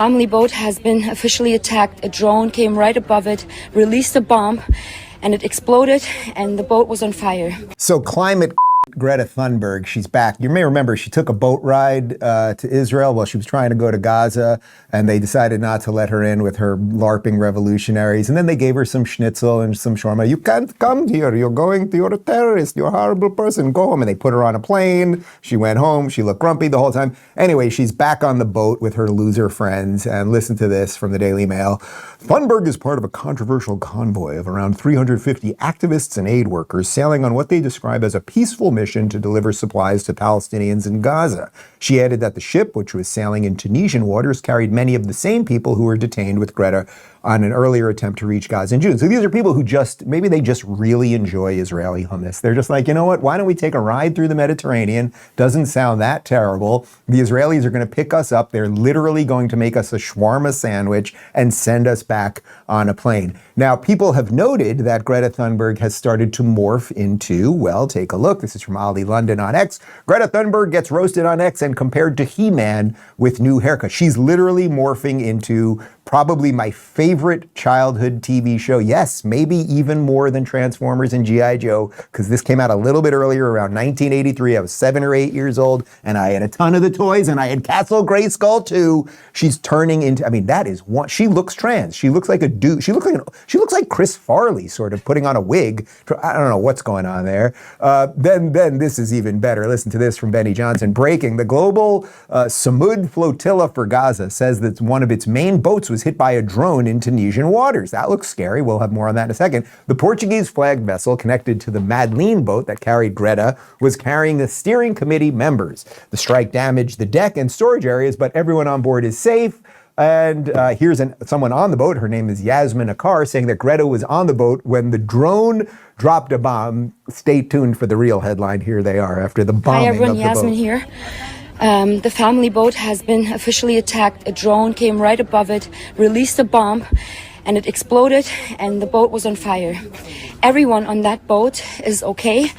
Family boat has been officially attacked. A drone came right above it, released a bomb, and it exploded, and the boat was on fire. So climate Greta Thunberg, she's back. You may remember she took a boat ride to Israel while she was trying to go to Gaza, and they decided not to let her in with her LARPing revolutionaries. And then they gave her some schnitzel and some shawarma. You can't come here. You're a terrorist. You're a horrible person. Go home. And they put her on a plane. She went home. She looked grumpy the whole time. Anyway, she's back on the boat with her loser friends. And listen to this from the Daily Mail. Thunberg is part of a controversial convoy of around 350 activists and aid workers sailing on what they describe as a peaceful mission to deliver supplies to Palestinians in Gaza. She added that the ship, which was sailing in Tunisian waters, carried many of the same people who were detained with Greta on an earlier attempt to reach Gaza in June. So these are people who maybe they just really enjoy Israeli hummus. They're just like, you know what, why don't we take a ride through the Mediterranean? Doesn't sound that terrible. The Israelis are going to pick us up. They're literally going to make us a shawarma sandwich and send us back on a plane. Now, people have noted that Greta Thunberg has started to morph into, well, take a look. This is from Ali London on X. Greta Thunberg gets roasted on X and compared to He-Man with new haircut. She's literally morphing into probably my favorite childhood TV show. Yes, maybe even more than Transformers and G.I. Joe, because this came out a little bit earlier, around 1983. I was 7 or 8 years old, and I had a ton of the toys, and I had Castle Grayskull too. She's turning into, I mean, that is one, she looks trans. She looks like a dude. She looks like Chris Farley, sort of putting on a wig. I don't know what's going on there. Then this is even better. Listen to this from Benny Johnson. Breaking, the global Samud flotilla for Gaza says that one of its main boats was hit by a drone in Tunisian waters. That looks scary. We'll have more on that in a second. The Portuguese flagged vessel connected to the Madeleine boat that carried Greta was carrying the steering committee members. The strike damaged the deck and storage areas, but everyone on board is safe. And here's someone on the boat, her name is Yasmin Akar, saying that Greta was on the boat when the drone dropped a bomb. Stay tuned for the real headline. Here they are after the bombing. Hi everyone, of the Yasmin boat. here. The family boat has been officially attacked. A drone came right above it, released a bomb, and it exploded, and the boat was on fire. Everyone on that boat is okay.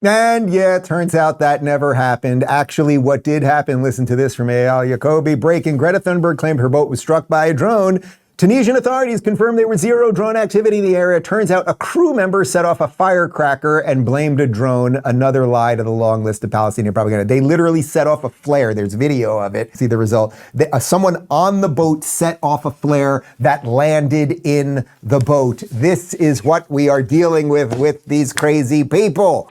And yeah, it turns out that never happened. Actually, what did happen, listen to this from Eyal Yacobi. Breaking, Greta Thunberg claimed her boat was struck by a drone. Tunisian authorities confirmed there was zero drone activity in the area. Turns out a crew member set off a firecracker and blamed a drone. Another lie to the long list of Palestinian propaganda. They literally set off a flare. There's video of it. See the result. Someone on the boat set off a flare that landed in the boat. This is what we are dealing with these crazy people.